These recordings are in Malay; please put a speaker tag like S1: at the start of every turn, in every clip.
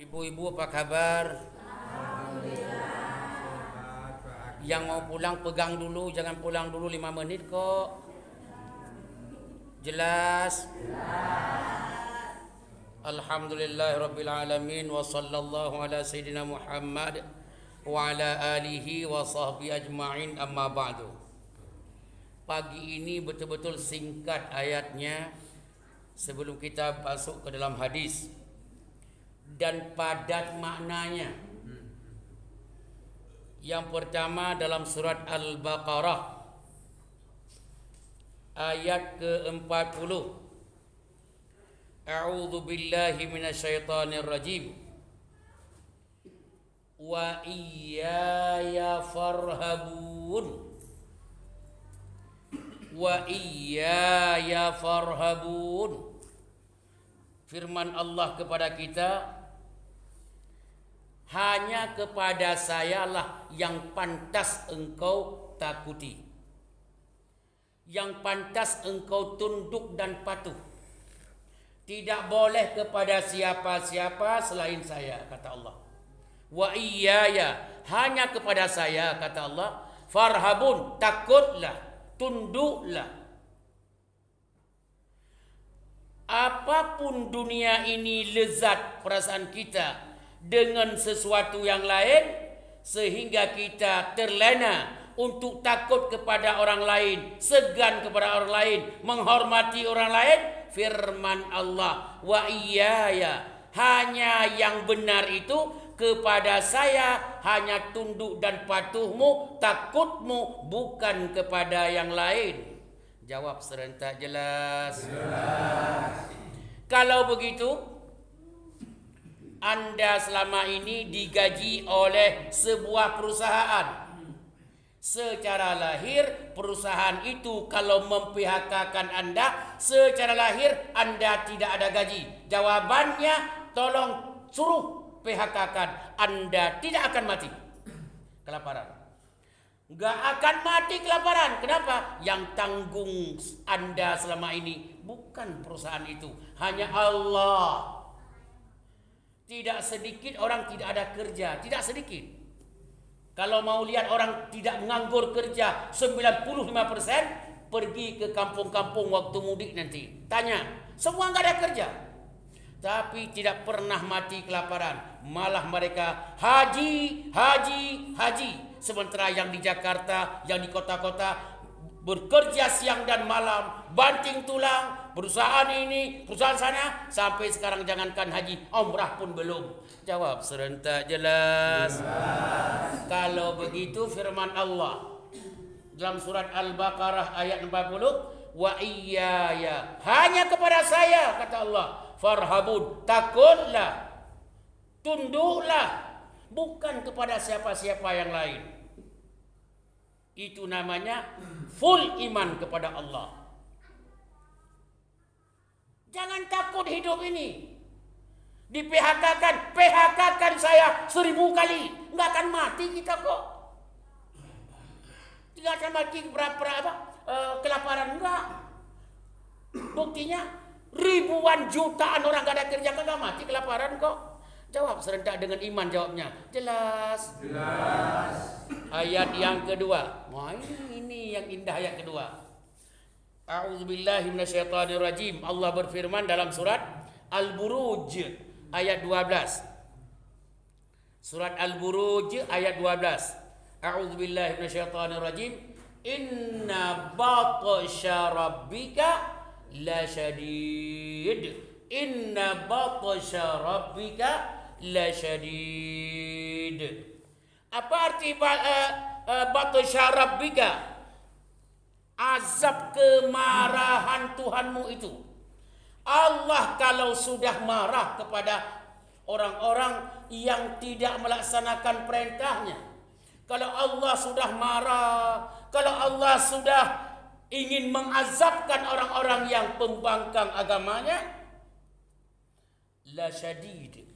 S1: Ibu-ibu apa kabar? Yang mau pulang pegang dulu, jangan pulang dulu 5 menit kok. Jelas? Alhamdulillahirabbil alamin wa sallallahu ala sayyidina Muhammad wa ala alihi wa sahbihi ajma'in, amma ba'du. Pagi ini betul-betul singkat ayatnya sebelum kita masuk ke dalam hadis, dan padat maknanya. Yang pertama dalam surat Al-Baqarah ayat ke-40. A'udzu billahi minasyaitonir rajim. Wa iyaya farhabun. Wa iyaya farhabun. Firman Allah kepada kita, hanya kepada sayalah yang pantas engkau takuti, yang pantas engkau tunduk dan patuh. Tidak boleh kepada siapa-siapa selain saya, kata Allah. Wa iyaya, hanya kepada saya, kata Allah. Farhabun, takutlah, tunduklah. Apapun dunia ini lezat perasaan kita dengan sesuatu yang lain, sehingga kita terlena untuk takut kepada orang lain, segan kepada orang lain, menghormati orang lain. Firman Allah, wa iyaya, hanya yang benar itu kepada saya, hanya tunduk dan patuhmu, takutmu, bukan kepada yang lain. Jawab serentak. Jelas? Jelas. Kalau begitu, Anda selama ini digaji oleh sebuah perusahaan. Secara lahir perusahaan itu kalau memphk-kan Anda, secara lahir Anda tidak ada gaji. Jawabannya, tolong suruh PHK-kan. Anda tidak akan mati kelaparan. Gak akan mati kelaparan. Kenapa? Yang tanggung Anda selama ini bukan perusahaan itu, hanya Allah. Tidak sedikit orang tidak ada kerja, tidak sedikit. Kalau mau lihat orang tidak menganggur kerja 95%, pergi ke kampung-kampung waktu mudik nanti. Tanya, semua nggak ada kerja. Tapi tidak pernah mati kelaparan. Malah mereka haji. Sementara yang di Jakarta, yang di kota-kota bekerja siang dan malam, banting tulang, perusahaan ini, perusahaan sana, sampai sekarang jangankan haji, umrah pun belum. Jawab serentak. Jelas? Jelas. Kalau begitu firman Allah dalam surat Al-Baqarah ayat 40, wa iyaya, hanya kepada saya, kata Allah, farhabun, takutlah, tunduklah, bukan kepada siapa-siapa yang lain. Itu namanya full iman kepada Allah. Jangan takut hidup ini. Di PHK-kan saya 1000 kali. Nggak akan mati kita kok. Tidak akan mati kelaparan, enggak. Buktinya ribuan jutaan orang nggak ada kerja, nggak mati kelaparan kok. Jawab serentak dengan iman jawabnya. Jelas? Jelas. Ayat yang kedua. Wah, ini yang indah ayat kedua. A'udzubillahi minasyaitonirrajim. Allah berfirman dalam surat Al-Buruj ayat 12. Surat Al-Buruj ayat 12. A'udzubillahi minasyaitonirrajim. Inna batsya rabbika lasyadid. Inna batsya rabbika lasyadid. Apa arti batsya rabbika? Azab kemarahan Tuhanmu itu. Allah kalau sudah marah kepada orang-orang yang tidak melaksanakan perintahnya, kalau Allah sudah marah, kalau Allah sudah ingin mengazabkan orang-orang yang pembangkang agamanya, la syadid,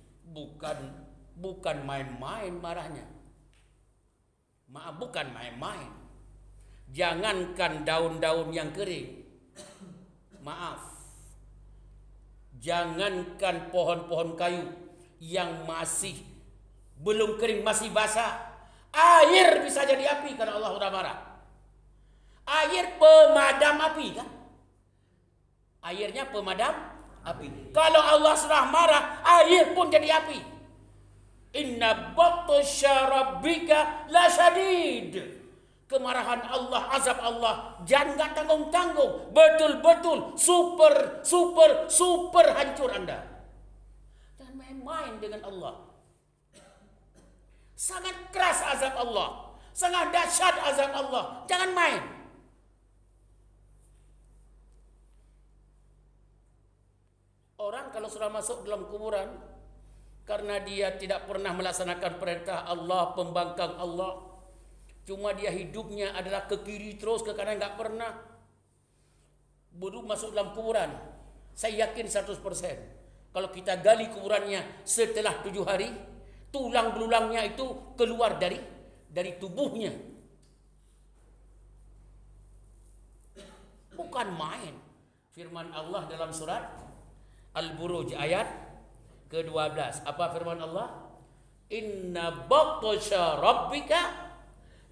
S1: bukan main-main marahnya. Maaf, bukan main-main. Jangankan daun-daun yang kering, maaf, jangankan pohon-pohon kayu yang masih belum kering, masih basah. Air bisa jadi api karena Allah sudah marah. Air pemadam api kan? Airnya pemadam api. Kalau Allah sudah marah, air pun jadi api. Inna batsya rabbika lasyadid. Kemarahan Allah, azab Allah jangan enggak tanggung-tanggung. Betul-betul super hancur Anda. Jangan main-main dengan Allah. Sangat keras azab Allah, sangat dahsyat azab Allah. Jangan main. Orang kalau sudah masuk dalam kuburan karena dia tidak pernah melaksanakan perintah Allah, pembangkang Allah, cuma dia hidupnya adalah ke kiri terus, ke kanan, enggak pernah. Baru masuk dalam kuburan. Saya yakin 100%. Kalau kita gali kuburannya setelah 7 hari, tulang belulangnya itu keluar dari tubuhnya. Bukan main. Firman Allah dalam surat Al-Buruj ayat ke-12. Apa firman Allah? Inna batsya rabbika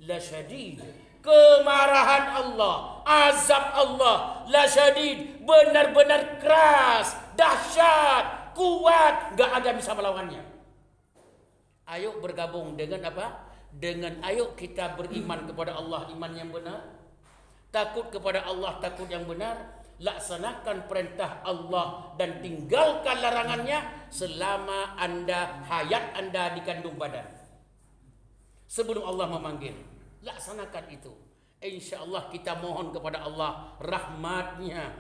S1: lasyadid. Kemarahan Allah, azab Allah lasyadid, benar-benar keras, dahsyat, kuat, enggak ada bisa melawannya. Ayo bergabung dengan apa? Dengan ayo kita beriman kepada Allah, iman yang benar. Takut kepada Allah, takut yang benar. Laksanakan perintah Allah dan tinggalkan larangannya selama hayat anda di kandung badan. Sebelum Allah memanggil, laksanakan itu. Insya Allah kita mohon kepada Allah rahmatnya,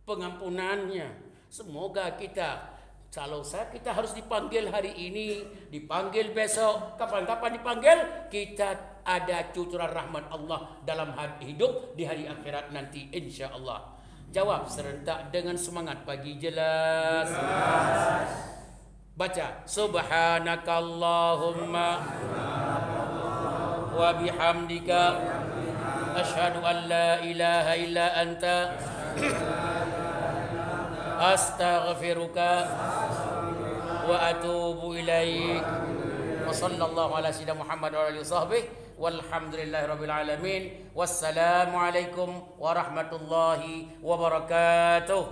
S1: pengampunannya. Semoga kita, kalau kita harus dipanggil hari ini, dipanggil besok, kapan-kapan dipanggil, kita ada cucuran rahmat Allah dalam hidup di hari akhirat nanti insya Allah. Jawab serentak dengan semangat pagi jelas. Baca subhanakallahumma wa bihamdika asyhadu an la ilaha illa anta astaghfiruka wa atubu ilaik. Wa sallallahu ala sayyidina Muhammad wa alihi wasahbihi walhamdulillahirabbil alamin. Wassalamu alaikum warahmatullahi wabarakatuh.